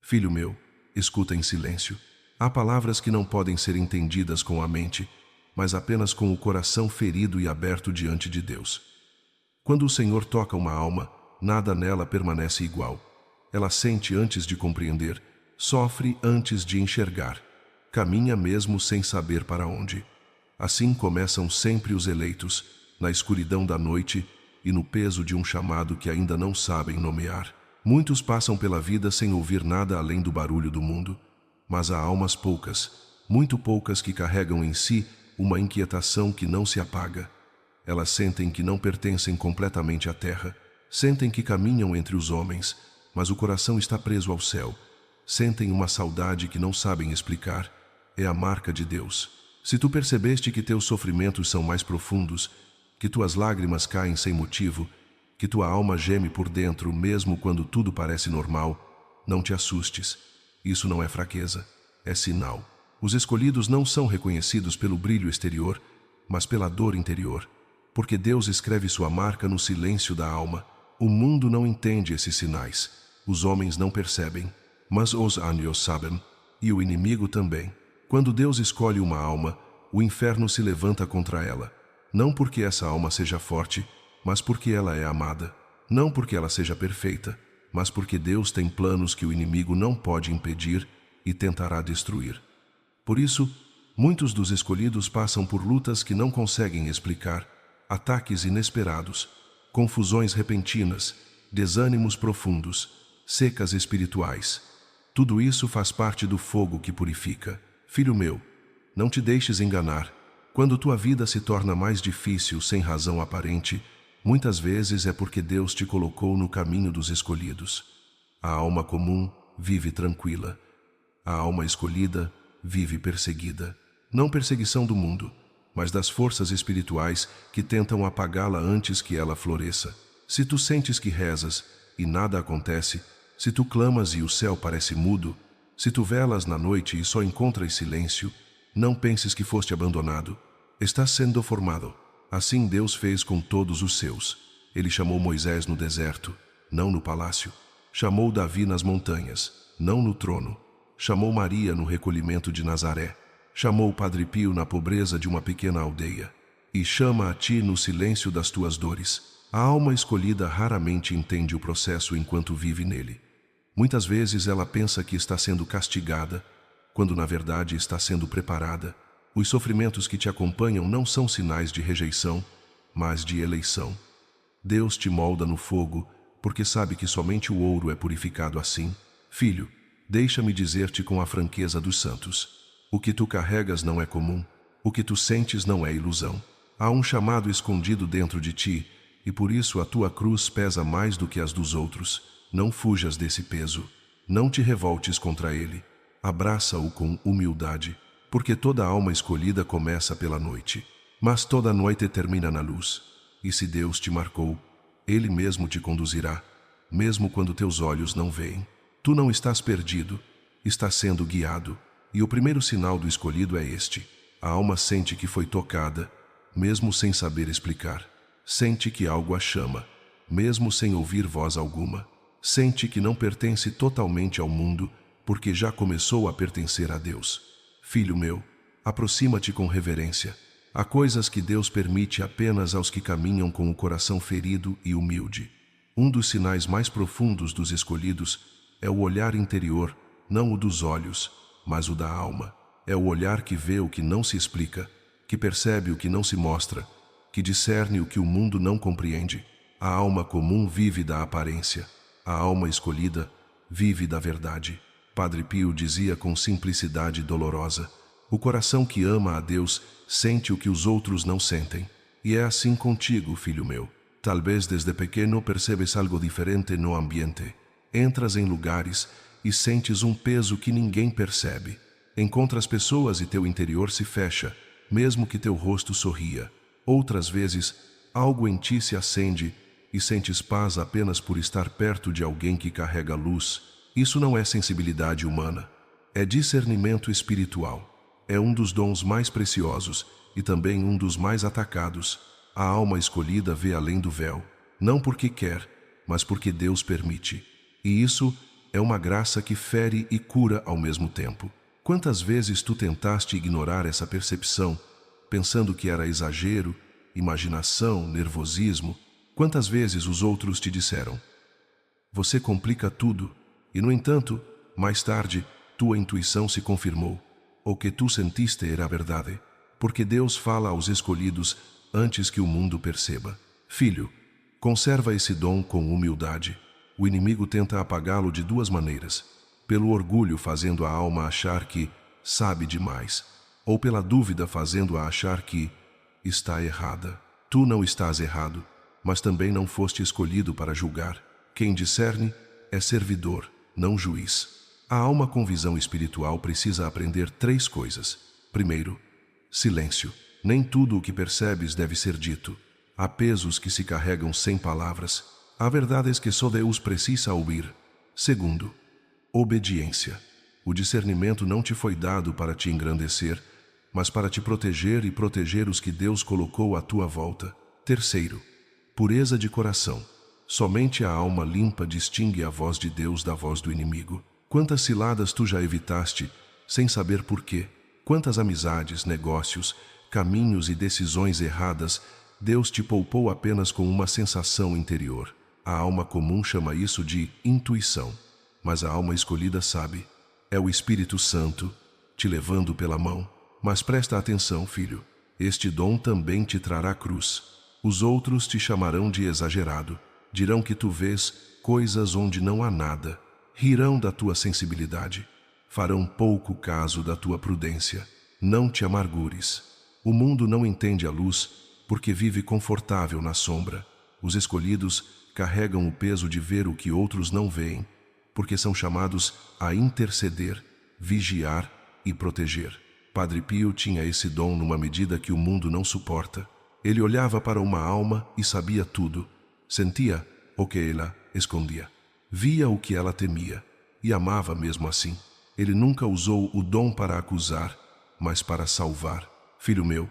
Filho meu, escuta em silêncio. Há palavras que não podem ser entendidas com a mente, mas apenas com o coração ferido e aberto diante de Deus. Quando o Senhor toca uma alma, nada nela permanece igual. Ela sente antes de compreender, sofre antes de enxergar, caminha mesmo sem saber para onde. Assim começam sempre os eleitos, na escuridão da noite e no peso de um chamado que ainda não sabem nomear. Muitos passam pela vida sem ouvir nada além do barulho do mundo, mas há almas poucas, muito poucas, que carregam em si uma inquietação que não se apaga. Elas sentem que não pertencem completamente à terra, sentem que caminham entre os homens, mas o coração está preso ao céu. Sentem uma saudade que não sabem explicar. É a marca de Deus. Se tu percebeste que teus sofrimentos são mais profundos, que tuas lágrimas caem sem motivo, que tua alma geme por dentro mesmo quando tudo parece normal, não te assustes. Isso não é fraqueza, é sinal. Os escolhidos não são reconhecidos pelo brilho exterior, mas pela dor interior, porque Deus escreve sua marca no silêncio da alma. O mundo não entende esses sinais, os homens não percebem, mas os anjos sabem, e o inimigo também. Quando Deus escolhe uma alma, o inferno se levanta contra ela, não porque essa alma seja forte, mas porque ela é amada, não porque ela seja perfeita, mas porque Deus tem planos que o inimigo não pode impedir e tentará destruir. Por isso, muitos dos escolhidos passam por lutas que não conseguem explicar, ataques inesperados, confusões repentinas, desânimos profundos, secas espirituais. Tudo isso faz parte do fogo que purifica. Filho meu, não te deixes enganar. Quando tua vida se torna mais difícil sem razão aparente, muitas vezes é porque Deus te colocou no caminho dos escolhidos. A alma comum vive tranquila. A alma escolhida vive perseguida. Não perseguição do mundo, mas das forças espirituais que tentam apagá-la antes que ela floresça. Se tu sentes que rezas e nada acontece, se tu clamas e o céu parece mudo, se tu velas na noite e só encontras silêncio, não penses que foste abandonado. Estás sendo formado. Assim Deus fez com todos os seus. Ele chamou Moisés no deserto, não no palácio. Chamou Davi nas montanhas, não no trono. Chamou Maria no recolhimento de Nazaré. Chamou Padre Pio na pobreza de uma pequena aldeia. E chama a ti no silêncio das tuas dores. A alma escolhida raramente entende o processo enquanto vive nele. Muitas vezes ela pensa que está sendo castigada, quando na verdade está sendo preparada. Os sofrimentos que te acompanham não são sinais de rejeição, mas de eleição. Deus te molda no fogo, porque sabe que somente o ouro é purificado assim. Filho, deixa-me dizer-te com a franqueza dos santos: o que tu carregas não é comum, o que tu sentes não é ilusão. Há um chamado escondido dentro de ti, e por isso a tua cruz pesa mais do que as dos outros. Não fujas desse peso, não te revoltes contra ele. Abraça-o com humildade, porque toda alma escolhida começa pela noite, mas toda noite termina na luz. E se Deus te marcou, Ele mesmo te conduzirá, mesmo quando teus olhos não veem. Tu não estás perdido, estás sendo guiado. E o primeiro sinal do escolhido é este: a alma sente que foi tocada, mesmo sem saber explicar. Sente que algo a chama, mesmo sem ouvir voz alguma. Sente que não pertence totalmente ao mundo, porque já começou a pertencer a Deus. Filho meu, aproxima-te com reverência. Há coisas que Deus permite apenas aos que caminham com o coração ferido e humilde. Um dos sinais mais profundos dos escolhidos é o olhar interior, não o dos olhos, mas o da alma. É o olhar que vê o que não se explica, que percebe o que não se mostra, que discerne o que o mundo não compreende. A alma comum vive da aparência. A alma escolhida vive da verdade. Padre Pio dizia com simplicidade dolorosa: o coração que ama a Deus sente o que os outros não sentem. E é assim contigo, filho meu. Talvez desde pequeno percebes algo diferente no ambiente. Entras em lugares e sentes um peso que ninguém percebe. Encontras pessoas e teu interior se fecha, mesmo que teu rosto sorria. Outras vezes, algo em ti se acende e sentes paz apenas por estar perto de alguém que carrega luz. Isso não é sensibilidade humana, é discernimento espiritual. É um dos dons mais preciosos e também um dos mais atacados. A alma escolhida vê além do véu, não porque quer, mas porque Deus permite. E isso é uma graça que fere e cura ao mesmo tempo. Quantas vezes tu tentaste ignorar essa percepção, pensando que era exagero, imaginação, nervosismo? Quantas vezes os outros te disseram: você complica tudo, e no entanto, mais tarde, tua intuição se confirmou. O que tu sentiste era verdade, porque Deus fala aos escolhidos antes que o mundo perceba. Filho, conserva esse dom com humildade. O inimigo tenta apagá-lo de duas maneiras: pelo orgulho, fazendo a alma achar que sabe demais, ou pela dúvida, fazendo-a achar que está errada. Tu não estás errado, mas também não foste escolhido para julgar. Quem discerne é servidor, não juiz. A alma com visão espiritual precisa aprender 3 coisas. Primeiro, silêncio. Nem tudo o que percebes deve ser dito. Há pesos que se carregam sem palavras. Há verdades que só Deus precisa ouvir. Segundo, obediência. O discernimento não te foi dado para te engrandecer, mas para te proteger e proteger os que Deus colocou à tua volta. Terceiro, pureza de coração. Somente a alma limpa distingue a voz de Deus da voz do inimigo. Quantas ciladas tu já evitaste, sem saber por quê? Quantas amizades, negócios, caminhos e decisões erradas Deus te poupou apenas com uma sensação interior. A alma comum chama isso de intuição, mas a alma escolhida sabe. É o Espírito Santo te levando pela mão. Mas presta atenção, filho, este dom também te trará cruz. Os outros te chamarão de exagerado. Dirão que tu vês coisas onde não há nada. Rirão da tua sensibilidade. Farão pouco caso da tua prudência. Não te amargures. O mundo não entende a luz porque vive confortável na sombra. Os escolhidos carregam o peso de ver o que outros não veem, porque são chamados a interceder, vigiar e proteger. Padre Pio tinha esse dom numa medida que o mundo não suporta. Ele olhava para uma alma e sabia tudo. Sentia o que ela escondia. Via o que ela temia e amava mesmo assim. Ele nunca usou o dom para acusar, mas para salvar. Filho meu,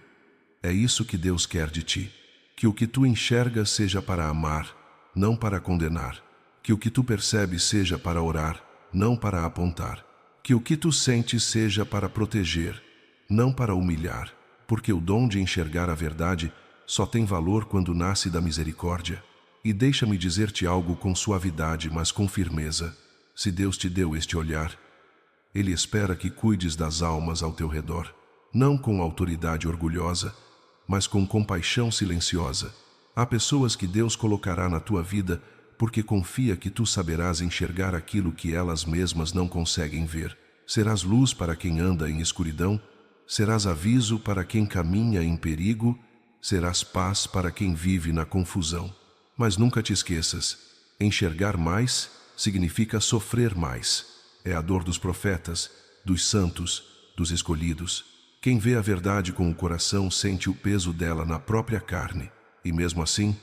é isso que Deus quer de ti. Que o que tu enxergas seja para amar, não para condenar. Que o que tu percebes seja para orar, não para apontar. Que o que tu sentes seja para proteger, não para humilhar. Porque o dom de enxergar a verdade só tem valor quando nasce da misericórdia. E deixa-me dizer-te algo com suavidade, mas com firmeza. Se Deus te deu este olhar, Ele espera que cuides das almas ao teu redor, não com autoridade orgulhosa, mas com compaixão silenciosa. Há pessoas que Deus colocará na tua vida porque confia que tu saberás enxergar aquilo que elas mesmas não conseguem ver. Serás luz para quem anda em escuridão, serás aviso para quem caminha em perigo, serás paz para quem vive na confusão. Mas nunca te esqueças, enxergar mais significa sofrer mais. É a dor dos profetas, dos santos, dos escolhidos. Quem vê a verdade com o coração sente o peso dela na própria carne. E mesmo assim,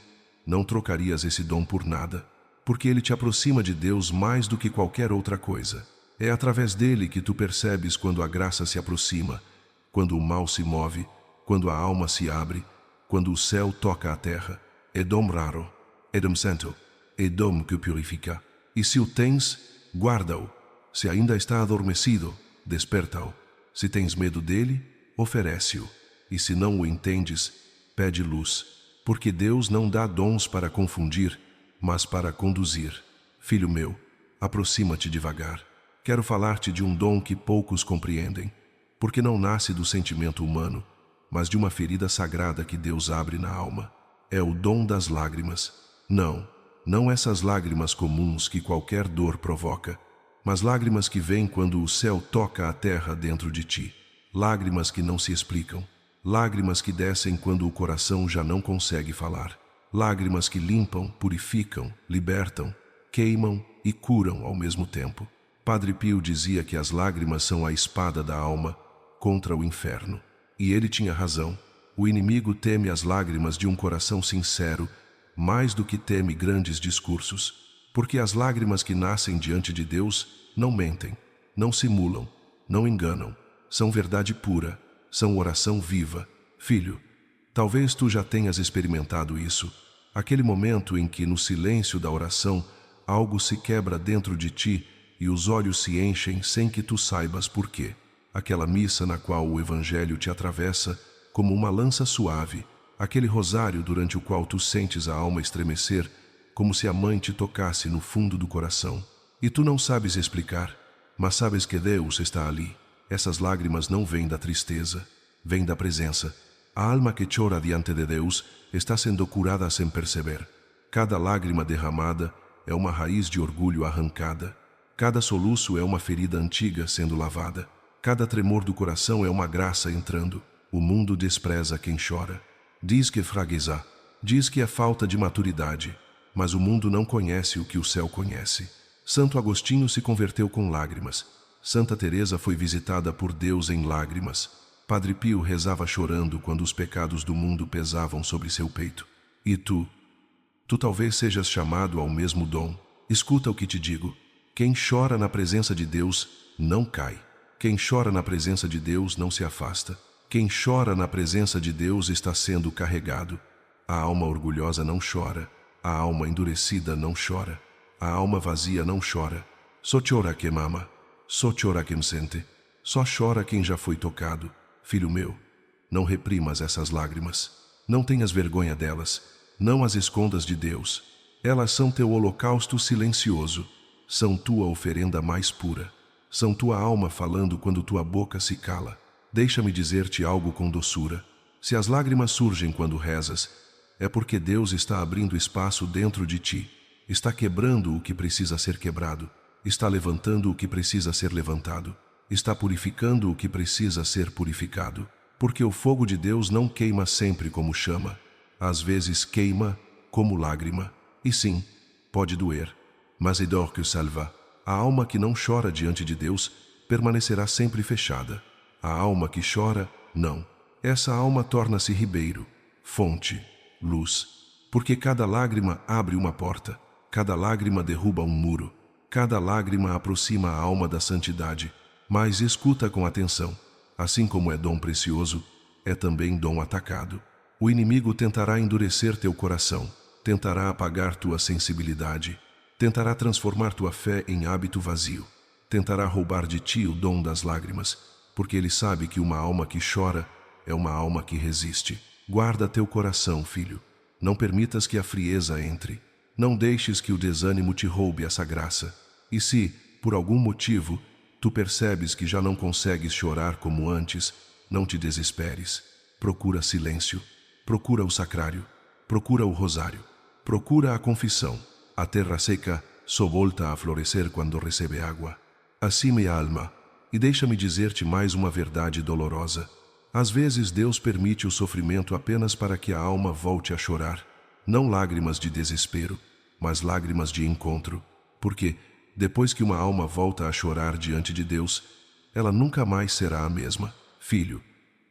não trocarias esse dom por nada, porque ele te aproxima de Deus mais do que qualquer outra coisa. É através dele que tu percebes quando a graça se aproxima, quando o mal se move, quando a alma se abre, quando o céu toca a terra. É dom raro, é dom santo, é dom que purifica. E se o tens, guarda-o. Se ainda está adormecido, desperta-o. Se tens medo dele, oferece-o. E se não o entendes, pede luz. Porque Deus não dá dons para confundir, mas para conduzir. Filho meu, aproxima-te devagar. Quero falar-te de um dom que poucos compreendem, porque não nasce do sentimento humano, mas de uma ferida sagrada que Deus abre na alma. É o dom das lágrimas. Não essas lágrimas comuns que qualquer dor provoca, mas lágrimas que vêm quando o céu toca a terra dentro de ti. Lágrimas que não se explicam. Lágrimas que descem quando o coração já não consegue falar. Lágrimas que limpam, purificam, libertam, queimam e curam ao mesmo tempo. Padre Pio dizia que as lágrimas são a espada da alma contra o inferno. E ele tinha razão. O inimigo teme as lágrimas de um coração sincero mais do que teme grandes discursos, porque as lágrimas que nascem diante de Deus não mentem, não simulam, não enganam, são verdade pura, são oração viva. Filho, talvez tu já tenhas experimentado isso, aquele momento em que no silêncio da oração algo se quebra dentro de ti e os olhos se enchem sem que tu saibas por quê. Aquela missa na qual o Evangelho te atravessa como uma lança suave, aquele rosário durante o qual tu sentes a alma estremecer, como se a mãe te tocasse no fundo do coração. E tu não sabes explicar, mas sabes que Deus está ali. Essas lágrimas não vêm da tristeza, vêm da presença. A alma que chora diante de Deus está sendo curada sem perceber. Cada lágrima derramada é uma raiz de orgulho arrancada. Cada soluço é uma ferida antiga sendo lavada. Cada tremor do coração é uma graça entrando. O mundo despreza quem chora. Diz que é fraqueza, diz que é falta de maturidade, mas o mundo não conhece o que o céu conhece. Santo Agostinho se converteu com lágrimas. Santa Teresa foi visitada por Deus em lágrimas. Padre Pio rezava chorando quando os pecados do mundo pesavam sobre seu peito. E tu talvez sejas chamado ao mesmo dom. Escuta o que te digo. Quem chora na presença de Deus não cai. Quem chora na presença de Deus não se afasta. Quem chora na presença de Deus está sendo carregado. A alma orgulhosa não chora. A alma endurecida não chora. A alma vazia não chora. Só chora quem ama. Só chora quem sente. Só chora quem já foi tocado. Filho meu, não reprimas essas lágrimas. Não tenhas vergonha delas. Não as escondas de Deus. Elas são teu holocausto silencioso. São tua oferenda mais pura. São tua alma falando quando tua boca se cala. Deixa-me dizer-te algo com doçura. Se as lágrimas surgem quando rezas, é porque Deus está abrindo espaço dentro de ti. Está quebrando o que precisa ser quebrado. Está levantando o que precisa ser levantado. Está purificando o que precisa ser purificado. Porque o fogo de Deus não queima sempre como chama. Às vezes queima como lágrima. E sim, pode doer. Mas dor que salva. A alma que não chora diante de Deus permanecerá sempre fechada. A alma que chora, não. Essa alma torna-se ribeiro, fonte, luz. Porque cada lágrima abre uma porta. Cada lágrima derruba um muro. Cada lágrima aproxima a alma da santidade. Mas escuta com atenção. Assim como é dom precioso, é também dom atacado. O inimigo tentará endurecer teu coração. Tentará apagar tua sensibilidade. Tentará transformar tua fé em hábito vazio. Tentará roubar de ti o dom das lágrimas, porque ele sabe que uma alma que chora é uma alma que resiste. Guarda teu coração, filho. Não permitas que a frieza entre. Não deixes que o desânimo te roube essa graça. E se, por algum motivo, tu percebes que já não consegues chorar como antes, não te desesperes. Procura silêncio. Procura o sacrário. Procura o rosário. Procura a confissão. A terra seca só volta a florescer quando recebe água. Assim minha alma, e deixa-me dizer-te mais uma verdade dolorosa. Às vezes Deus permite o sofrimento apenas para que a alma volte a chorar. Não lágrimas de desespero, mas lágrimas de encontro. Porque, depois que uma alma volta a chorar diante de Deus, ela nunca mais será a mesma. Filho,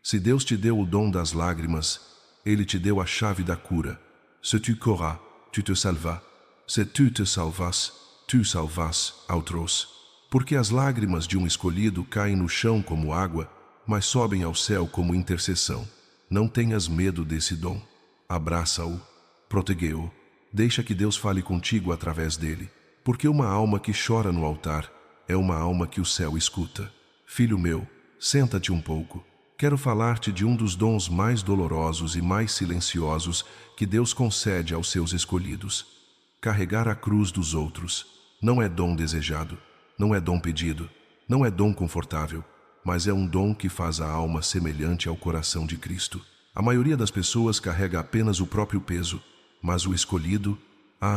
se Deus te deu o dom das lágrimas, Ele te deu a chave da cura. Se tu choras, tu te salvas. Se tu te salvas, tu salvas outros. Porque as lágrimas de um escolhido caem no chão como água, mas sobem ao céu como intercessão. Não tenhas medo desse dom. Abraça-o, protege-o. Deixa que Deus fale contigo através dele. Porque uma alma que chora no altar é uma alma que o céu escuta. Filho meu, senta-te um pouco. Quero falar-te de um dos dons mais dolorosos e mais silenciosos que Deus concede aos seus escolhidos. Carregar a cruz dos outros não é dom desejado, não é dom pedido, não é dom confortável, mas é um dom que faz a alma semelhante ao coração de Cristo. A maioria das pessoas carrega apenas o próprio peso, mas o escolhido,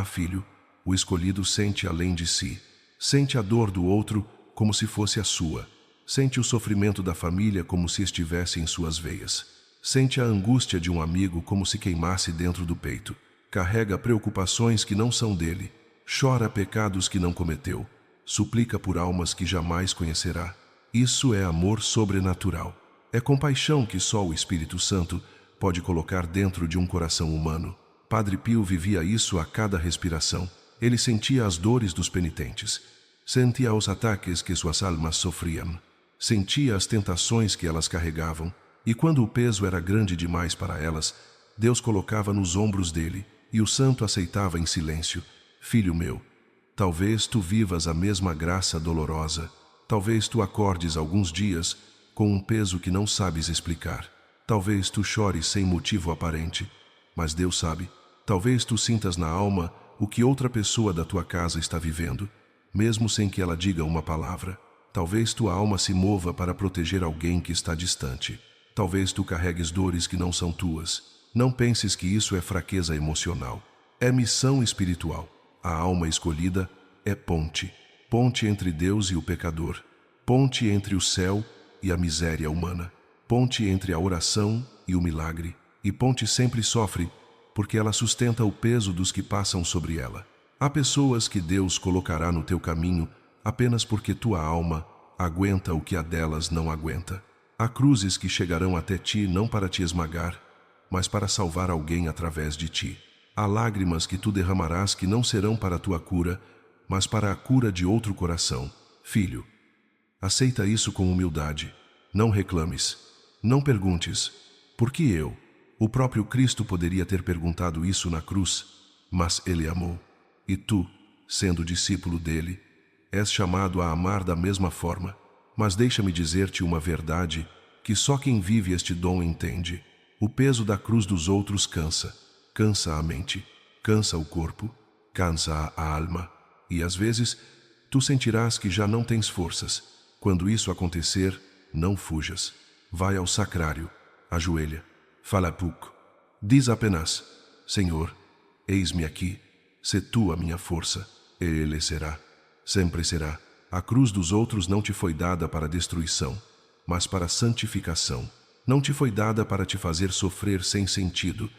filho, o escolhido sente além de si. Sente a dor do outro como se fosse a sua. Sente o sofrimento da família como se estivesse em suas veias. Sente a angústia de um amigo como se queimasse dentro do peito. Carrega preocupações que não são dele. Chora pecados que não cometeu. Suplica por almas que jamais conhecerá. Isso é amor sobrenatural. É compaixão que só o Espírito Santo pode colocar dentro de um coração humano. Padre Pio vivia isso a cada respiração. Ele sentia as dores dos penitentes. Sentia os ataques que suas almas sofriam. Sentia as tentações que elas carregavam. E quando o peso era grande demais para elas, Deus colocava nos ombros dele, e o santo aceitava em silêncio. Filho meu, Talvez tu vivas a mesma graça dolorosa. Talvez tu acordes alguns dias com um peso que não sabes explicar. Talvez tu chores sem motivo aparente, mas Deus sabe. Talvez tu sintas na alma o que outra pessoa da tua casa está vivendo, mesmo sem que ela diga uma palavra. Talvez tua alma se mova para proteger alguém que está distante. Talvez tu carregues dores que não são tuas. Não penses que isso é fraqueza emocional. É missão espiritual. A alma escolhida é ponte. Ponte entre Deus e o pecador. Ponte entre o céu e a miséria humana. Ponte entre a oração e o milagre. E ponte sempre sofre, porque ela sustenta o peso dos que passam sobre ela. Há pessoas que Deus colocará no teu caminho apenas porque tua alma aguenta o que a delas não aguenta. Há cruzes que chegarão até ti não para te esmagar, mas para salvar alguém através de ti. Há lágrimas que tu derramarás que não serão para a tua cura, mas para a cura de outro coração. Filho, aceita isso com humildade. Não reclames. Não perguntes, por que eu? O próprio Cristo poderia ter perguntado isso na cruz, mas Ele amou. E tu, sendo discípulo dele, és chamado a amar da mesma forma. Mas deixa-me dizer-te uma verdade que só quem vive este dom entende. O peso da cruz dos outros cansa. Cansa a mente, cansa o corpo, cansa a alma. E às vezes, tu sentirás que já não tens forças. Quando isso acontecer, não fujas. Vai ao sacrário, ajoelha, fala pouco. Diz apenas, Senhor, eis-me aqui, sê tu a minha força. E Ele será, sempre será. A cruz dos outros não te foi dada para destruição, mas para santificação. Não te foi dada para te fazer sofrer sem sentido,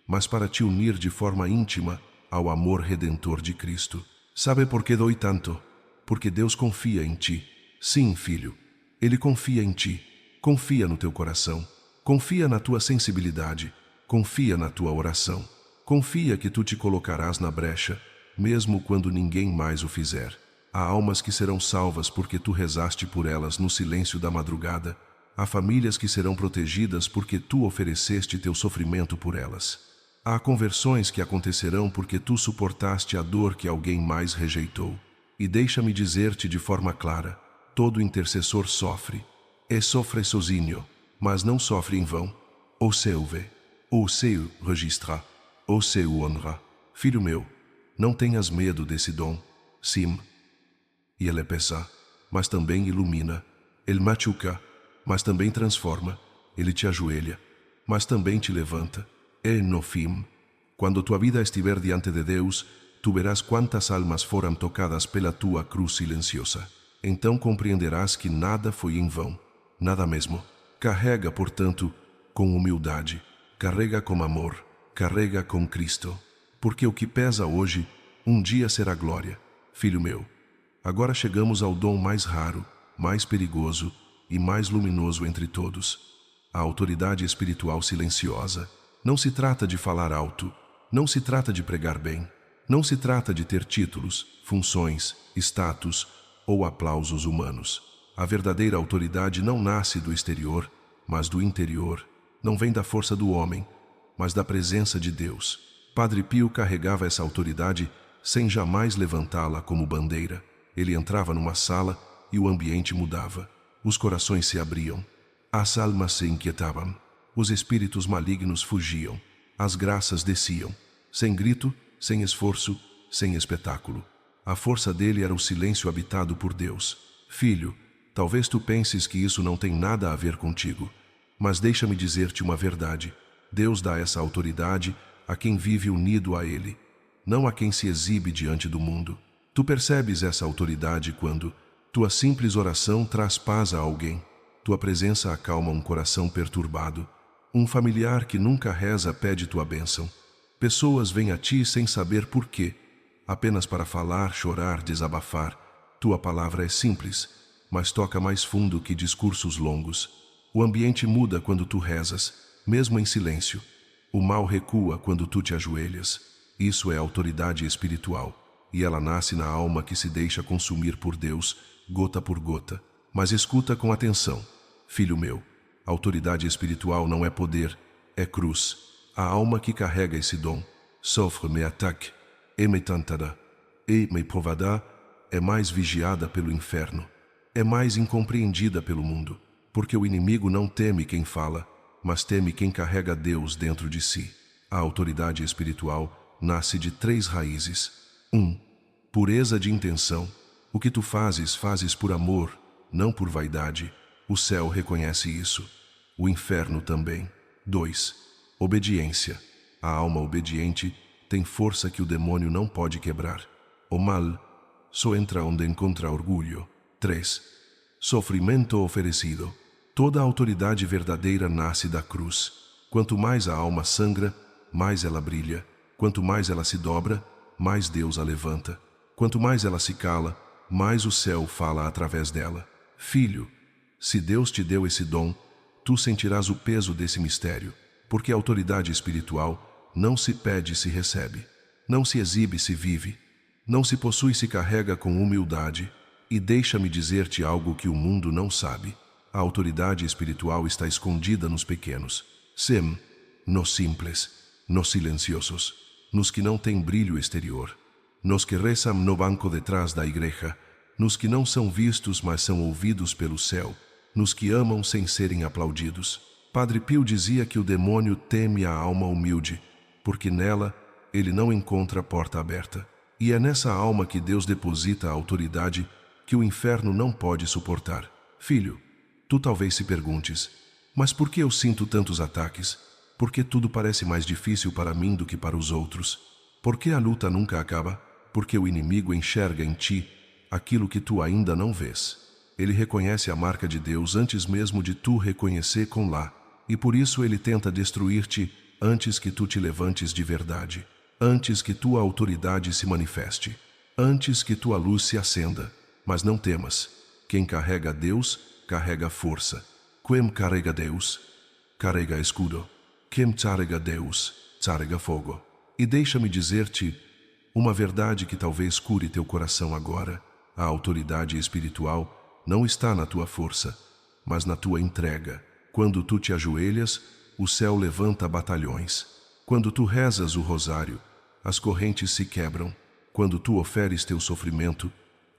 mas para te unir de forma íntima ao amor redentor de Cristo. Sabe por que dói tanto? Porque Deus confia em ti. Sim, filho, Ele confia em ti. Confia no teu coração. Confia na tua sensibilidade. Confia na tua oração. Confia que tu te colocarás na brecha, mesmo quando ninguém mais o fizer. Há almas que serão salvas porque tu rezaste por elas no silêncio da madrugada. Há famílias que serão protegidas porque tu ofereceste teu sofrimento por elas. Há conversões que acontecerão porque tu suportaste a dor que alguém mais rejeitou. E deixa-me dizer-te de forma clara, todo intercessor sofre. E sofre sozinho, mas não sofre em vão. O seu vê, o seu registra, o seu honra. Filho meu, não tenhas medo desse dom. Sim, e ele pesa, mas também ilumina. Ele machuca, mas também transforma. Ele te ajoelha, mas também te levanta. E no fim, quando tua vida estiver diante de Deus, tu verás quantas almas foram tocadas pela tua cruz silenciosa. Então compreenderás que nada foi em vão, nada mesmo. Carrega, portanto, com humildade, carrega com amor, carrega com Cristo, porque o que pesa hoje, um dia será glória. Filho meu, agora chegamos ao dom mais raro, mais perigoso e mais luminoso entre todos, a autoridade espiritual silenciosa. Não se trata de falar alto, não se trata de pregar bem, não se trata de ter títulos, funções, status ou aplausos humanos. A verdadeira autoridade não nasce do exterior, mas do interior. Não vem da força do homem, mas da presença de Deus. Padre Pio carregava essa autoridade sem jamais levantá-la como bandeira. Ele entrava numa sala e o ambiente mudava. Os corações se abriam. As almas se inquietavam. Os espíritos malignos fugiam. As graças desciam. Sem grito, sem esforço, sem espetáculo. A força dele era o silêncio habitado por Deus. Filho, talvez tu penses que isso não tem nada a ver contigo, mas deixa-me dizer-te uma verdade. Deus dá essa autoridade a quem vive unido a Ele, não a quem se exibe diante do mundo. Tu percebes essa autoridade quando tua simples oração traz paz a alguém, tua presença acalma um coração perturbado, um familiar que nunca reza pede tua bênção. Pessoas vêm a ti sem saber por quê, apenas para falar, chorar, desabafar. Tua palavra é simples, mas toca mais fundo que discursos longos. O ambiente muda quando tu rezas, mesmo em silêncio. O mal recua quando tu te ajoelhas. Isso é autoridade espiritual, e ela nasce na alma que se deixa consumir por Deus, gota por gota. Mas escuta com atenção, filho meu. Autoridade espiritual não é poder, é cruz. A alma que carrega esse dom sofre, me ataque e me tentará. e Meipovadá é mais vigiada pelo inferno, é mais incompreendida pelo mundo, porque o inimigo não teme quem fala, mas teme quem carrega Deus dentro de si. A autoridade espiritual nasce de 3 raízes. 1. Pureza de intenção. O que tu fazes, fazes por amor, não por vaidade. O céu reconhece isso. O inferno também. 2. Obediência. A alma obediente tem força que o demônio não pode quebrar. O mal só entra onde encontra orgulho. 3. Sofrimento oferecido. Toda autoridade verdadeira nasce da cruz. Quanto mais a alma sangra, mais ela brilha. Quanto mais ela se dobra, mais Deus a levanta. Quanto mais ela se cala, mais o céu fala através dela. Filho, se Deus te deu esse dom, tu sentirás o peso desse mistério, porque a autoridade espiritual não se pede, se recebe. Não se exibe, se vive. Não se possui, se carrega com humildade. E deixa-me dizer-te algo que o mundo não sabe. A autoridade espiritual está escondida nos pequenos. Sem, nos simples, nos silenciosos, nos que não têm brilho exterior, nos que rezam no banco detrás da igreja, nos que não são vistos, mas são ouvidos pelo céu, nos que amam sem serem aplaudidos. Padre Pio dizia que o demônio teme a alma humilde, porque nela ele não encontra porta aberta. E é nessa alma que Deus deposita a autoridade que o inferno não pode suportar. Filho, tu talvez se perguntes, mas por que eu sinto tantos ataques? Por que tudo parece mais difícil para mim do que para os outros? Por que a luta nunca acaba? Porque o inimigo enxerga em ti aquilo que tu ainda não vês. Ele reconhece a marca de Deus antes mesmo de tu reconhecer com lá, e por isso ele tenta destruir-te antes que tu te levantes de verdade, antes que tua autoridade se manifeste, antes que tua luz se acenda. Mas não temas, quem carrega Deus, carrega força. Quem carrega Deus, carrega escudo. Quem carrega Deus, carrega fogo. E deixa-me dizer-te uma verdade que talvez cure teu coração agora. A autoridade espiritual não está na tua força, mas na tua entrega. Quando tu te ajoelhas, o céu levanta batalhões. Quando tu rezas o rosário, as correntes se quebram. Quando tu oferes teu sofrimento,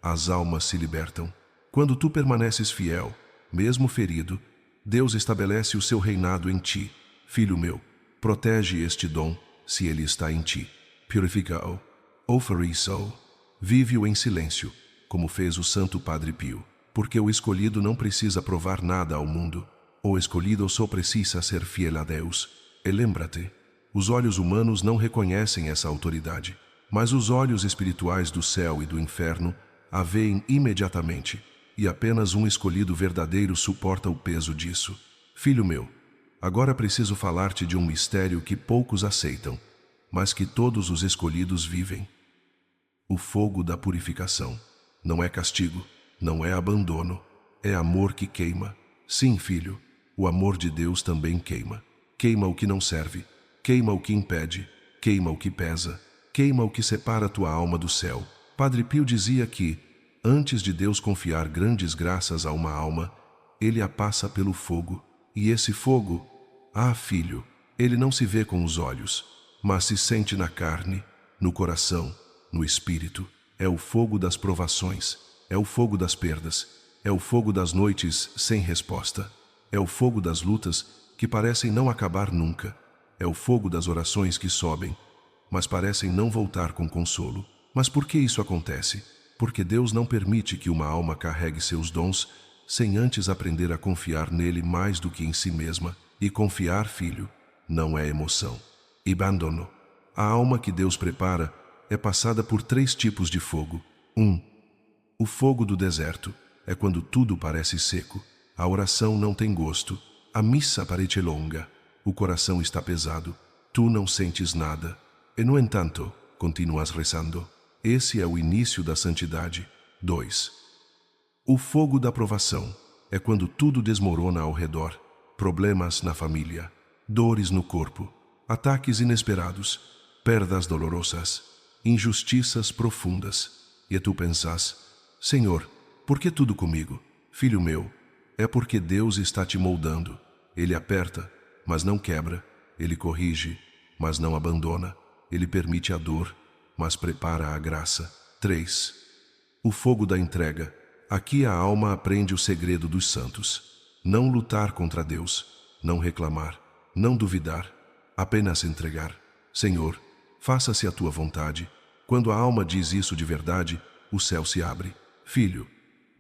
as almas se libertam. Quando tu permaneces fiel, mesmo ferido, Deus estabelece o seu reinado em ti. Filho meu, protege este dom, se ele está em ti. Purifica-o, ofere-o, vive-o em silêncio, como fez o Santo Padre Pio. Porque o escolhido não precisa provar nada ao mundo. O escolhido só precisa ser fiel a Deus. E lembra-te, os olhos humanos não reconhecem essa autoridade, mas os olhos espirituais do céu e do inferno a veem imediatamente, e apenas um escolhido verdadeiro suporta o peso disso. Filho meu, agora preciso falar-te de um mistério que poucos aceitam, mas que todos os escolhidos vivem. O fogo da purificação. Não é castigo, não é abandono, é amor que queima. Sim, filho, o amor de Deus também queima. Queima o que não serve, queima o que impede, queima o que pesa, queima o que separa tua alma do céu. Padre Pio dizia que, antes de Deus confiar grandes graças a uma alma, ele a passa pelo fogo. E esse fogo, filho, ele não se vê com os olhos, mas se sente na carne, no coração, no espírito. É o fogo das provações, é o fogo das perdas, é o fogo das noites sem resposta, é o fogo das lutas que parecem não acabar nunca, é o fogo das orações que sobem, mas parecem não voltar com consolo. Mas por que isso acontece? Porque Deus não permite que uma alma carregue seus dons sem antes aprender a confiar nele mais do que em si mesma. E confiar, filho, não é emoção. E abandono. A alma que Deus prepara é passada por 3 tipos de fogo. 1. O fogo do deserto é quando tudo parece seco. A oração não tem gosto. A missa parece longa. O coração está pesado. Tu não sentes nada. E, no entanto, continuas rezando. Esse é o início da santidade. 2. O fogo da provação é quando tudo desmorona ao redor. Problemas na família, dores no corpo, ataques inesperados, perdas dolorosas, injustiças profundas. E tu pensas, Senhor, por que tudo comigo? Filho meu, é porque Deus está te moldando. Ele aperta, mas não quebra. Ele corrige, mas não abandona. Ele permite a dor, mas prepara a graça. 3. O fogo da entrega. Aqui a alma aprende o segredo dos santos. Não lutar contra Deus, não reclamar, não duvidar, apenas entregar. Senhor, faça-se a tua vontade. Quando a alma diz isso de verdade, o céu se abre. Filho,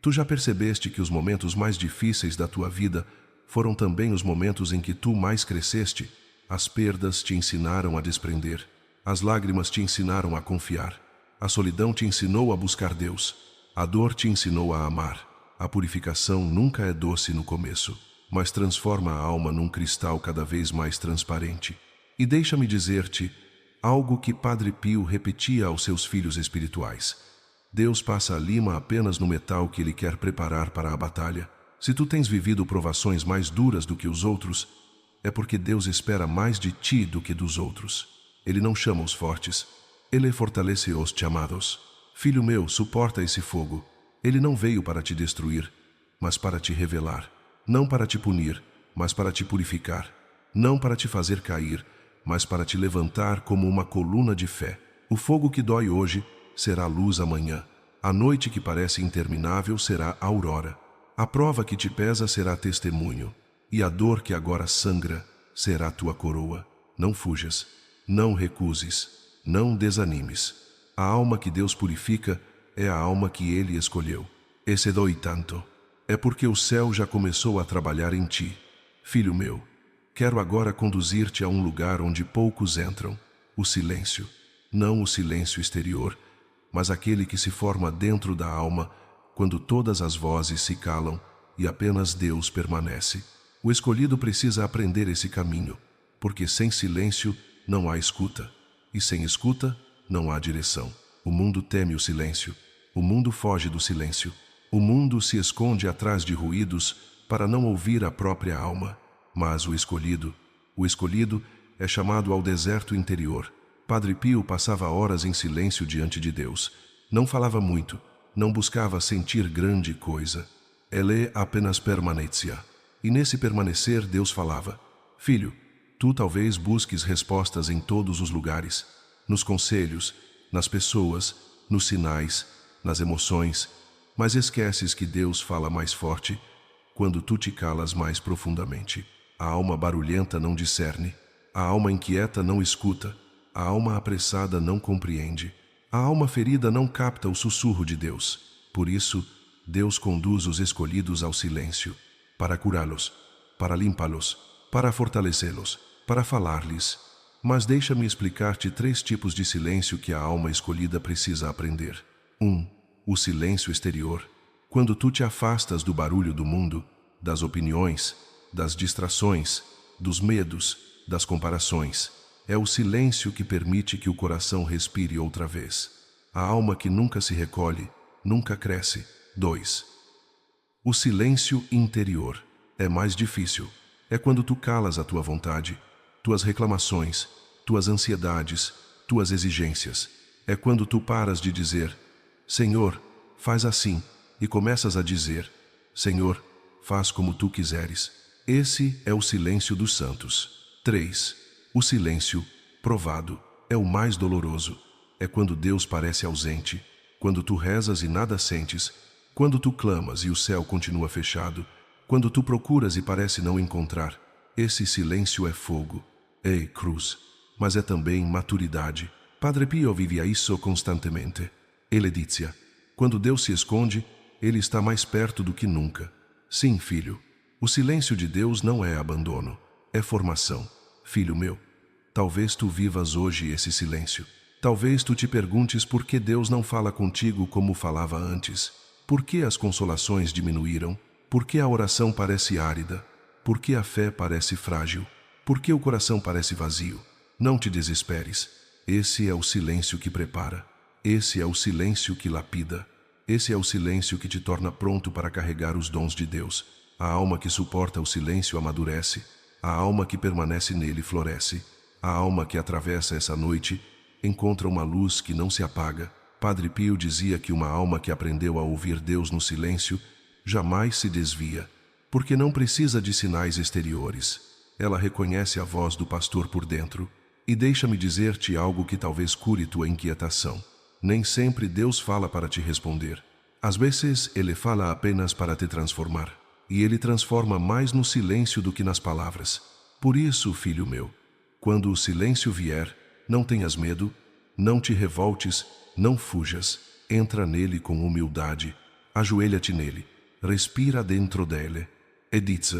tu já percebeste que os momentos mais difíceis da tua vida foram também os momentos em que tu mais cresceste? As perdas te ensinaram a desprender. As lágrimas te ensinaram a confiar. A solidão te ensinou a buscar Deus. A dor te ensinou a amar. A purificação nunca é doce no começo, mas transforma a alma num cristal cada vez mais transparente. E deixa-me dizer-te algo que Padre Pio repetia aos seus filhos espirituais. Deus passa a lima apenas no metal que Ele quer preparar para a batalha. Se tu tens vivido provações mais duras do que os outros, é porque Deus espera mais de ti do que dos outros. Ele não chama os fortes, Ele fortalece os chamados. Filho meu, suporta esse fogo. Ele não veio para te destruir, mas para te revelar. Não para te punir, mas para te purificar. Não para te fazer cair, mas para te levantar como uma coluna de fé. O fogo que dói hoje será luz amanhã. A noite que parece interminável será aurora. A prova que te pesa será testemunho. E a dor que agora sangra será tua coroa. Não fujas, não recuses, não desanimes. A alma que Deus purifica é a alma que Ele escolheu. Esse dói tanto. É porque o céu já começou a trabalhar em ti. Filho meu, quero agora conduzir-te a um lugar onde poucos entram. O silêncio. Não o silêncio exterior, mas aquele que se forma dentro da alma quando todas as vozes se calam e apenas Deus permanece. O escolhido precisa aprender esse caminho, porque sem silêncio não há escuta, e sem escuta não há direção. O mundo teme o silêncio. O mundo foge do silêncio. O mundo se esconde atrás de ruídos para não ouvir a própria alma. Mas o escolhido é chamado ao deserto interior. Padre Pio passava horas em silêncio diante de Deus. Não falava muito, não buscava sentir grande coisa. Ele apenas permanecia. E nesse permanecer Deus falava: Filho, tu talvez busques respostas em todos os lugares, nos conselhos, nas pessoas, nos sinais, nas emoções, mas esqueces que Deus fala mais forte quando tu te calas mais profundamente. A alma barulhenta não discerne, a alma inquieta não escuta, a alma apressada não compreende, a alma ferida não capta o sussurro de Deus. Por isso, Deus conduz os escolhidos ao silêncio, para curá-los, para limpá-los, para fortalecê-los, para falar-lhes. Mas deixa-me explicar-te 3 tipos de silêncio que a alma escolhida precisa aprender. 1. O silêncio exterior. Quando tu te afastas do barulho do mundo, das opiniões, das distrações, dos medos, das comparações. É o silêncio que permite que o coração respire outra vez. A alma que nunca se recolhe, nunca cresce. 2. O silêncio interior. É mais difícil. É quando tu calas a tua vontade, tuas reclamações, tuas ansiedades, tuas exigências. É quando tu paras de dizer: Senhor, faz assim, e começas a dizer: Senhor, faz como tu quiseres. Esse é o silêncio dos santos. 3. O silêncio provado é o mais doloroso. É quando Deus parece ausente, quando tu rezas e nada sentes, quando tu clamas e o céu continua fechado, quando tu procuras e parece não encontrar. Esse silêncio é fogo. É cruz, mas é também maturidade. Padre Pio vivia isso constantemente. Ele dizia: quando Deus se esconde, Ele está mais perto do que nunca. Sim, filho, o silêncio de Deus não é abandono, é formação. Filho meu, talvez tu vivas hoje esse silêncio. Talvez tu te perguntes por que Deus não fala contigo como falava antes. Por que as consolações diminuíram? Por que a oração parece árida? Por que a fé parece frágil? Por que o coração parece vazio? Não te desesperes. Esse é o silêncio que prepara. Esse é o silêncio que lapida. Esse é o silêncio que te torna pronto para carregar os dons de Deus. A alma que suporta o silêncio amadurece. A alma que permanece nele floresce. A alma que atravessa essa noite encontra uma luz que não se apaga. Padre Pio dizia que uma alma que aprendeu a ouvir Deus no silêncio jamais se desvia, porque não precisa de sinais exteriores. Ela reconhece a voz do pastor por dentro. E deixa-me dizer-te algo que talvez cure tua inquietação. Nem sempre Deus fala para te responder. Às vezes, Ele fala apenas para te transformar. E Ele transforma mais no silêncio do que nas palavras. Por isso, filho meu, quando o silêncio vier, não tenhas medo, não te revoltes, não fujas. Entra nele com humildade, ajoelha-te nele, respira dentro dele e diz: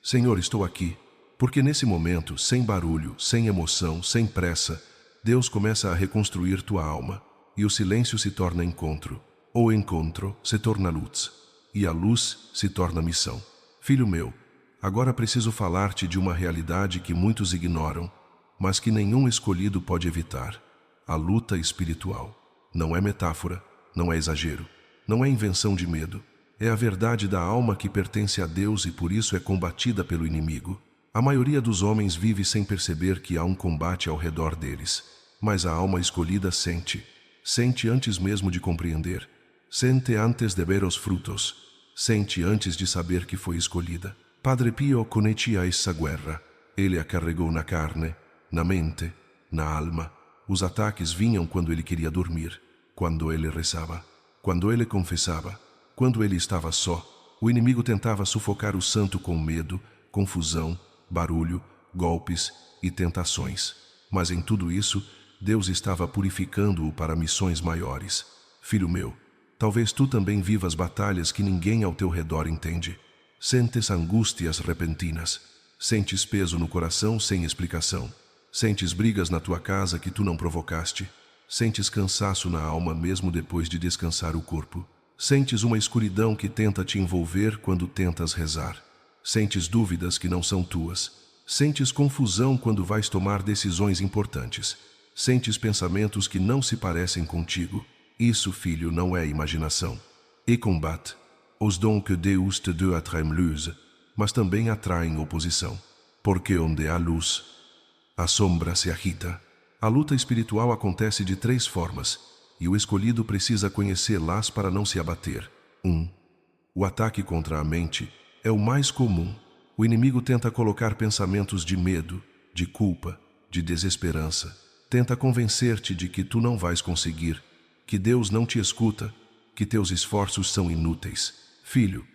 Senhor, estou aqui. Porque nesse momento, sem barulho, sem emoção, sem pressa, Deus começa a reconstruir tua alma, e o silêncio se torna encontro. O encontro se torna luz, e a luz se torna missão. Filho meu, agora preciso falar-te de uma realidade que muitos ignoram, mas que nenhum escolhido pode evitar: a luta espiritual. Não é metáfora, não é exagero, não é invenção de medo. É a verdade da alma que pertence a Deus e por isso é combatida pelo inimigo. A maioria dos homens vive sem perceber que há um combate ao redor deles, mas a alma escolhida sente antes mesmo de compreender. Sente antes de ver os frutos. Sente antes de saber que foi escolhida. Padre Pio conhecia essa guerra. Ele a carregou na carne, na mente, na alma. Os ataques vinham quando ele queria dormir, quando ele rezava, quando ele confessava, quando ele estava só. O inimigo tentava sufocar o santo com medo, confusão, barulho, golpes e tentações. Mas em tudo isso, Deus estava purificando-o para missões maiores. Filho meu, talvez tu também vivas batalhas que ninguém ao teu redor entende. Sentes angústias repentinas. Sentes peso no coração sem explicação. Sentes brigas na tua casa que tu não provocaste. Sentes cansaço na alma mesmo depois de descansar o corpo. Sentes uma escuridão que tenta te envolver quando tentas rezar. Sentes dúvidas que não são tuas. Sentes confusão quando vais tomar decisões importantes. Sentes pensamentos que não se parecem contigo. Isso, filho, não é imaginação. E combate. Os dons que Deus te deu atraem luz, mas também atraem oposição. Porque onde há luz, a sombra se agita. A luta espiritual acontece de 3 formas, e o escolhido precisa conhecê-las para não se abater. 1. O ataque contra a mente é o mais comum. O inimigo tenta colocar pensamentos de medo, de culpa, de desesperança. Tenta convencer-te de que tu não vais conseguir, que Deus não te escuta, que teus esforços são inúteis. Filho,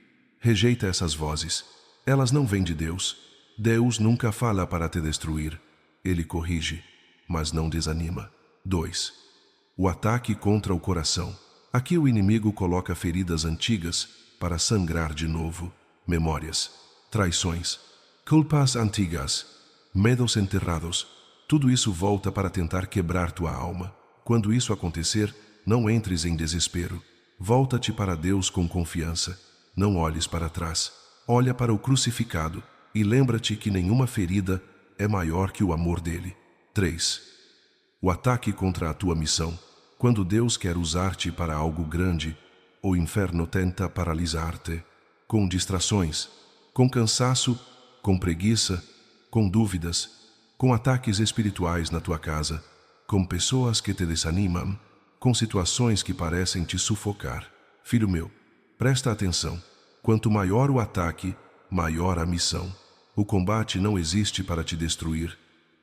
rejeita essas vozes. Elas não vêm de Deus. Deus nunca fala para te destruir. Ele corrige, mas não desanima. 2. O ataque contra o coração. Aqui o inimigo coloca feridas antigas para sangrar de novo. Memórias, traições, culpas antigas, medos enterrados. Tudo isso volta para tentar quebrar tua alma. Quando isso acontecer, não entres em desespero. Volta-te para Deus com confiança. Não olhes para trás. Olha para o crucificado e lembra-te que nenhuma ferida é maior que o amor dele. 3. O ataque contra a tua missão. Quando Deus quer usar-te para algo grande, o inferno tenta paralisar-te, com distrações, com cansaço, com preguiça, com dúvidas, com ataques espirituais na tua casa, com pessoas que te desanimam, com situações que parecem te sufocar. Filho meu, presta atenção. Quanto maior o ataque, maior a missão. O combate não existe para te destruir,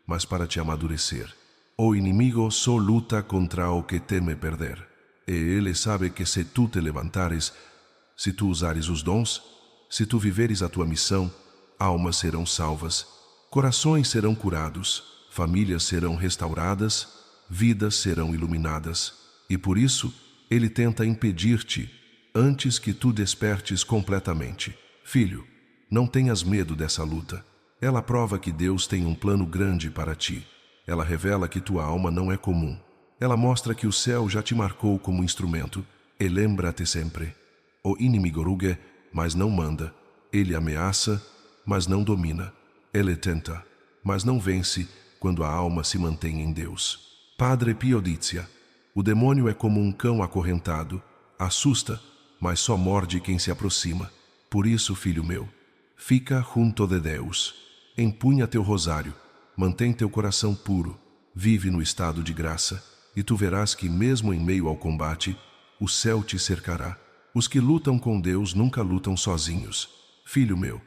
mas para te amadurecer. O inimigo só luta contra o que teme perder. E ele sabe que se tu te levantares, se tu usares os dons, se tu viveres a tua missão, almas serão salvas, corações serão curados, famílias serão restauradas, vidas serão iluminadas. E por isso, ele tenta impedir-te antes que tu despertes completamente. Filho, não tenhas medo dessa luta. Ela prova que Deus tem um plano grande para ti. Ela revela que tua alma não é comum. Ela mostra que o céu já te marcou como instrumento. E lembra-te sempre. O inimigo ruge, mas não manda. Ele ameaça, mas não domina. Ele tenta, mas não vence quando a alma se mantém em Deus. Padre Pio dizia: o demônio é como um cão acorrentado. Assusta, mas só morde quem se aproxima. Por isso, filho meu, fica junto de Deus. Empunha teu rosário. Mantém teu coração puro. Vive no estado de graça. E tu verás que mesmo em meio ao combate, o céu te cercará. Os que lutam com Deus nunca lutam sozinhos. Filho meu,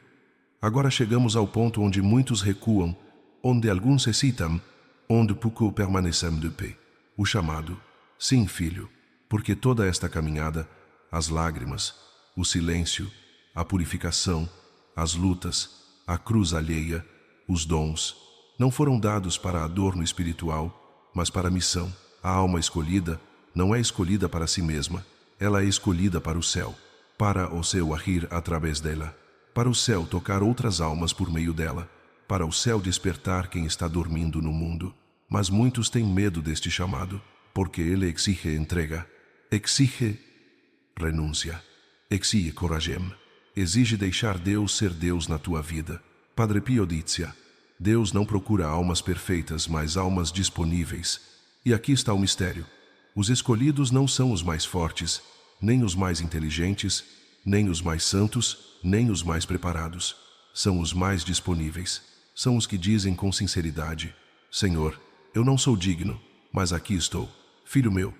agora chegamos ao ponto onde muitos recuam, onde alguns hesitam, onde poucos permanecem de pé. O chamado. Sim, filho, porque toda esta caminhada, as lágrimas, o silêncio, a purificação, as lutas, a cruz alheia, os dons, não foram dados para adorno espiritual, mas para a missão. A alma escolhida não é escolhida para si mesma, ela é escolhida para o céu, para o céu agir através dela, para o céu tocar outras almas por meio dela, para o céu despertar quem está dormindo no mundo. Mas muitos têm medo deste chamado, porque ele exige entrega, exige renúncia, exige coragem, exige deixar Deus ser Deus na tua vida. Padre Pio dizia: Deus não procura almas perfeitas, mas almas disponíveis. E aqui está o mistério. Os escolhidos não são os mais fortes, nem os mais inteligentes, nem os mais santos, nem os mais preparados. São os mais disponíveis. São os que dizem com sinceridade: Senhor, eu não sou digno, mas aqui estou. Filho meu,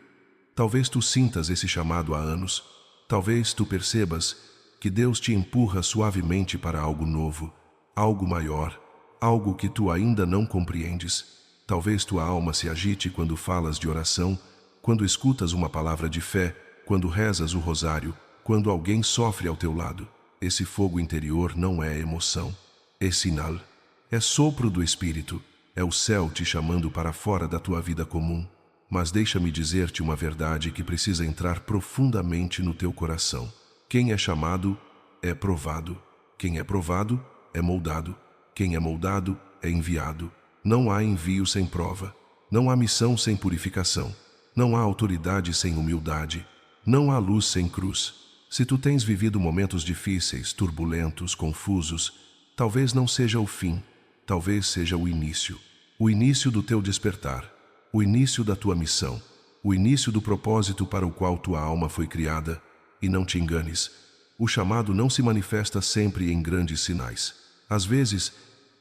talvez tu sintas esse chamado há anos. Talvez tu percebas que Deus te empurra suavemente para algo novo, algo maior, algo que tu ainda não compreendes. Talvez tua alma se agite quando falas de oração, quando escutas uma palavra de fé, quando rezas o rosário, quando alguém sofre ao teu lado. Esse fogo interior não é emoção, é sinal, é sopro do Espírito, é o céu te chamando para fora da tua vida comum. Mas deixa-me dizer-te uma verdade que precisa entrar profundamente no teu coração. Quem é chamado é provado. Quem é provado é moldado. Quem é moldado é enviado. Não há envio sem prova. Não há missão sem purificação. Não há autoridade sem humildade. Não há luz sem cruz. Se tu tens vivido momentos difíceis, turbulentos, confusos, talvez não seja o fim, talvez seja o início do teu despertar, o início da tua missão, o início do propósito para o qual tua alma foi criada. E não te enganes, o chamado não se manifesta sempre em grandes sinais. Às vezes,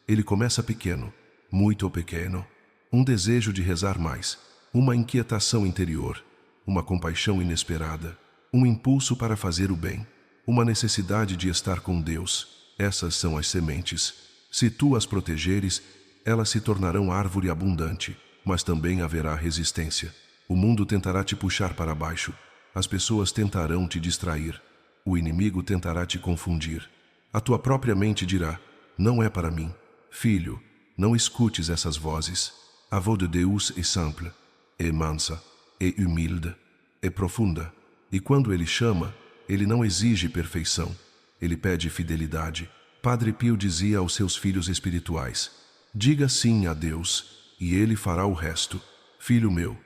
ele começa pequeno, muito pequeno. Um desejo de rezar mais, uma inquietação interior, uma compaixão inesperada, um impulso para fazer o bem, uma necessidade de estar com Deus. Essas são as sementes. Se tu as protegeres, elas se tornarão árvore abundante, mas também haverá resistência. O mundo tentará te puxar para baixo. As pessoas tentarão te distrair. O inimigo tentará te confundir. A tua própria mente dirá: não é para mim. Filho, não escutes essas vozes. A voz de Deus é simple, é mansa, é humilde, é profunda. E quando ele chama, ele não exige perfeição. Ele pede fidelidade. Padre Pio dizia aos seus filhos espirituais: diga sim a Deus, e ele fará o resto. Filho meu,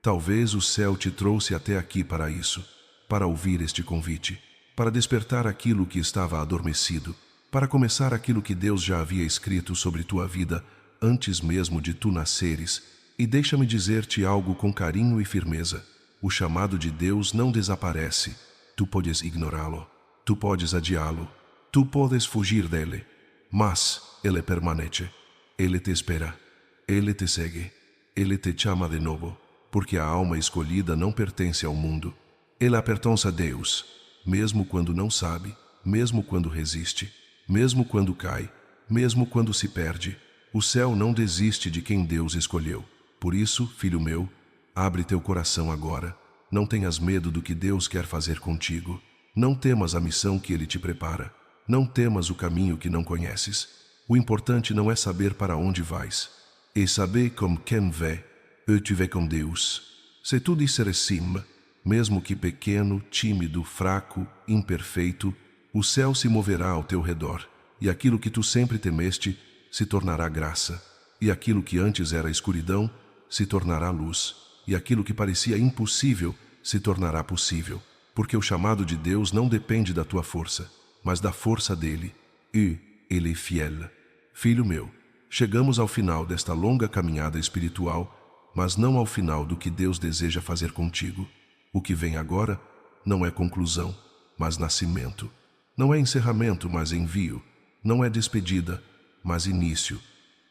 talvez o céu te trouxe até aqui para isso, para ouvir este convite, para despertar aquilo que estava adormecido, para começar aquilo que Deus já havia escrito sobre tua vida antes mesmo de tu nasceres. E deixa-me dizer-te algo com carinho e firmeza: o chamado de Deus não desaparece. Tu podes ignorá-lo, tu podes adiá-lo, tu podes fugir dele, mas ele permanece. Ele te espera, ele te segue, ele te chama de novo, porque a alma escolhida não pertence ao mundo. Ela pertence a Deus, mesmo quando não sabe, mesmo quando resiste, mesmo quando cai, mesmo quando se perde. O céu não desiste de quem Deus escolheu. Por isso, filho meu, abre teu coração agora. Não tenhas medo do que Deus quer fazer contigo. Não temas a missão que Ele te prepara. Não temas o caminho que não conheces. O importante não é saber para onde vais, é saber como quem vê, e tu vê com Deus. Se tu disseres sim, mesmo que pequeno, tímido, fraco, imperfeito, o céu se moverá ao teu redor, e aquilo que tu sempre temeste se tornará graça, e aquilo que antes era escuridão se tornará luz, e aquilo que parecia impossível se tornará possível, porque o chamado de Deus não depende da tua força, mas da força dele, e ele é fiel. Filho meu, chegamos ao final desta longa caminhada espiritual, mas não ao final do que Deus deseja fazer contigo. O que vem agora não é conclusão, mas nascimento. Não é encerramento, mas envio. Não é despedida, mas início.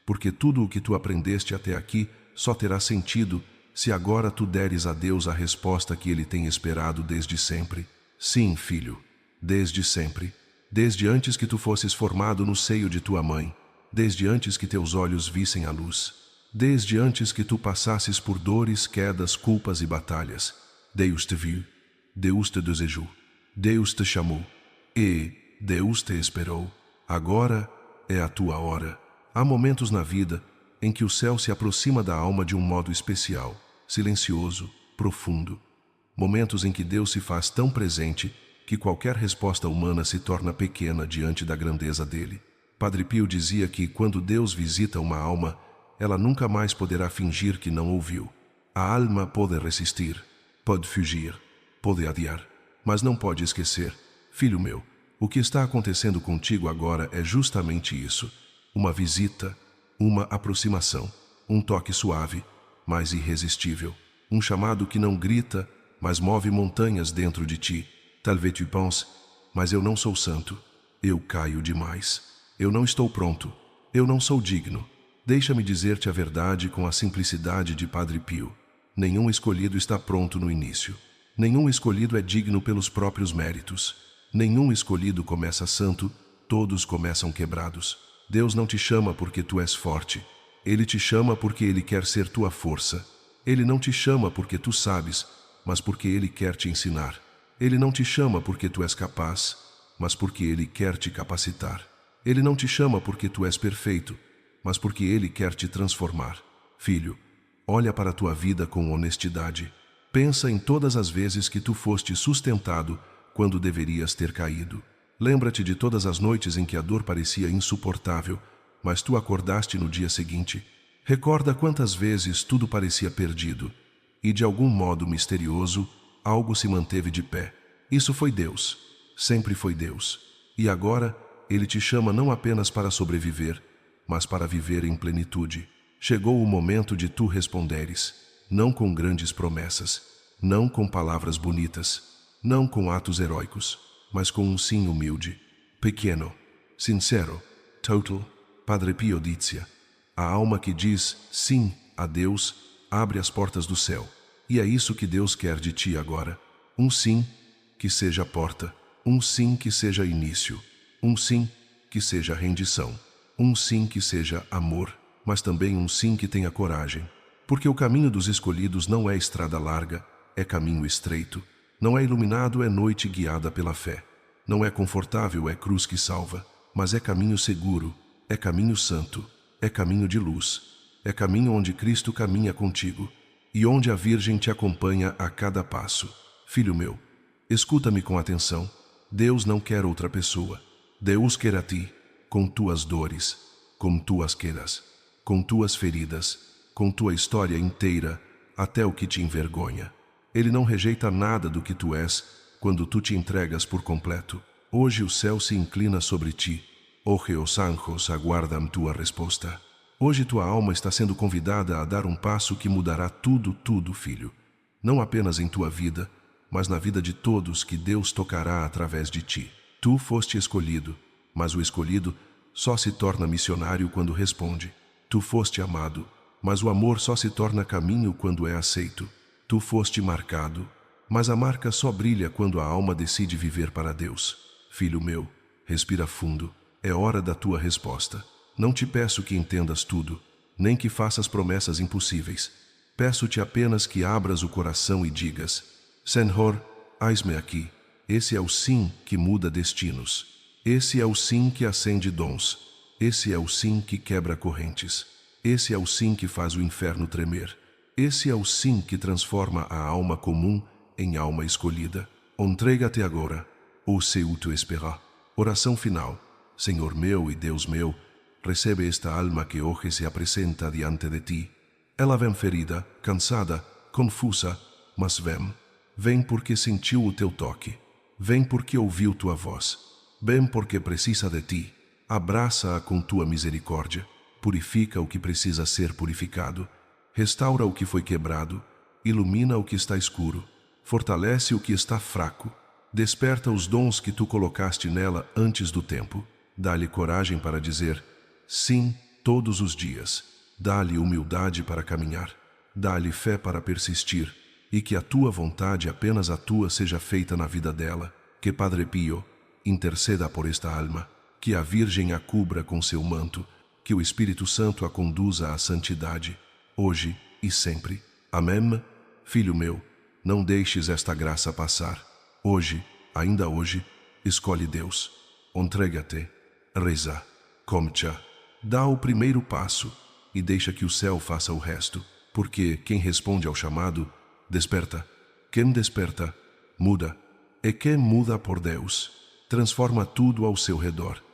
Porque tudo o que tu aprendeste até aqui só terá sentido se agora tu deres a Deus a resposta que Ele tem esperado desde sempre. Sim, filho, desde sempre. Desde antes que tu fosses formado no seio de tua mãe. Desde antes que teus olhos vissem a luz. desde antes que tu passasses por dores, quedas, culpas e batalhas. Deus te viu, Deus te desejou, Deus te chamou e Deus te esperou. Agora é a tua hora. Há momentos na vida em que o céu se aproxima da alma de um modo especial, silencioso, profundo. Momentos em que Deus se faz tão presente que qualquer resposta humana se torna pequena diante da grandeza dele. Padre Pio dizia que quando Deus visita uma alma, ela nunca mais poderá fingir que não ouviu. A alma pode resistir, pode fugir, pode adiar, mas não pode esquecer. Filho meu, o que está acontecendo contigo agora é justamente isso. Uma visita, uma aproximação, um toque suave, mas irresistível. Um chamado que não grita, mas move montanhas dentro de ti. Talvez tu penses, mas eu não sou santo. Eu caio demais. Eu não estou pronto. Eu não sou digno. Deixa-me dizer-te a verdade com a simplicidade de Padre Pio. Nenhum escolhido está pronto no início. Nenhum escolhido é digno pelos próprios méritos. Nenhum escolhido começa santo, todos começam quebrados. Deus não te chama porque tu és forte. Ele te chama porque Ele quer ser tua força. Ele não te chama porque tu sabes, mas porque Ele quer te ensinar. Ele não te chama porque tu és capaz, mas porque Ele quer te capacitar. Ele não te chama porque tu és perfeito, mas porque Ele quer te transformar. Filho, olha para a tua vida com honestidade. Pensa em todas as vezes que tu foste sustentado quando deverias ter caído. Lembra-te de todas as noites em que a dor parecia insuportável, mas tu acordaste no dia seguinte. Recorda quantas vezes tudo parecia perdido, e de algum modo misterioso, algo se manteve de pé. Isso foi Deus. Sempre foi Deus. E agora, Ele te chama não apenas para sobreviver, mas para viver em plenitude. Chegou o momento de tu responderes, não com grandes promessas, não com palavras bonitas, não com atos heróicos, mas com um sim humilde, pequeno, sincero, total. Padre Pio dizia, a alma que diz sim a Deus abre as portas do céu. E é isso que Deus quer de ti agora. Um sim que seja porta, um sim que seja início, um sim que seja rendição, um sim que seja amor, mas também um sim que tenha coragem. Porque o caminho dos escolhidos não é estrada larga, é caminho estreito. Não é iluminado, é noite guiada pela fé. Não é confortável, é cruz que salva, mas é caminho seguro, é caminho santo, é caminho de luz, é caminho onde Cristo caminha contigo e onde a Virgem te acompanha a cada passo. Filho meu, escuta-me com atenção. Deus não quer outra pessoa. Deus quer a ti, com tuas dores, com tuas quedas, com tuas feridas, com tua história inteira, até o que te envergonha. Ele não rejeita nada do que tu és quando tu te entregas por completo. Hoje o céu se inclina sobre ti. Hoje os anjos aguardam tua resposta. Hoje tua alma está sendo convidada a dar um passo que mudará tudo, filho. Não apenas em tua vida, mas na vida de todos que Deus tocará através de ti. Tu foste escolhido, mas o escolhido só se torna missionário quando responde. Tu foste amado, mas o amor só se torna caminho quando é aceito. Tu foste marcado, mas a marca só brilha quando a alma decide viver para Deus. Filho meu, respira fundo. É hora da tua resposta. Não te peço que entendas tudo, nem que faças promessas impossíveis. Peço-te apenas que abras o coração e digas, Senhor, eis-me aqui. Esse é o sim que muda destinos. Esse é o sim que acende dons. Esse é o sim que quebra correntes. Esse é o sim que faz o inferno tremer. Esse é o sim que transforma a alma comum em alma escolhida. Entrega-te agora, ou seu te esperar. Oração final. Senhor meu e Deus meu, recebe esta alma que hoje se apresenta diante de ti. Ela vem ferida, cansada, confusa, mas vem. Vem porque sentiu o teu toque. Vem porque ouviu tua voz. Vem porque precisa de ti. Abraça-a com tua misericórdia. Purifica o que precisa ser purificado. Restaura o que foi quebrado. Ilumina o que está escuro. Fortalece o que está fraco. Desperta os dons que tu colocaste nela antes do tempo. Dá-lhe coragem para dizer sim todos os dias. Dá-lhe humildade para caminhar. Dá-lhe fé para persistir. E que a tua vontade, apenas a tua, seja feita na vida dela. Que Padre Pio interceda por esta alma. Que a Virgem a cubra com seu manto. Que o Espírito Santo a conduza à santidade. hoje e sempre. Amém? Filho meu, não deixes esta graça passar. Hoje, ainda hoje, escolhe Deus. Entrega-te, reza, comcha. Dá o primeiro passo e deixa que o céu faça o resto, porque quem responde ao chamado, desperta. Quem desperta, muda. E quem muda por Deus, transforma tudo ao seu redor.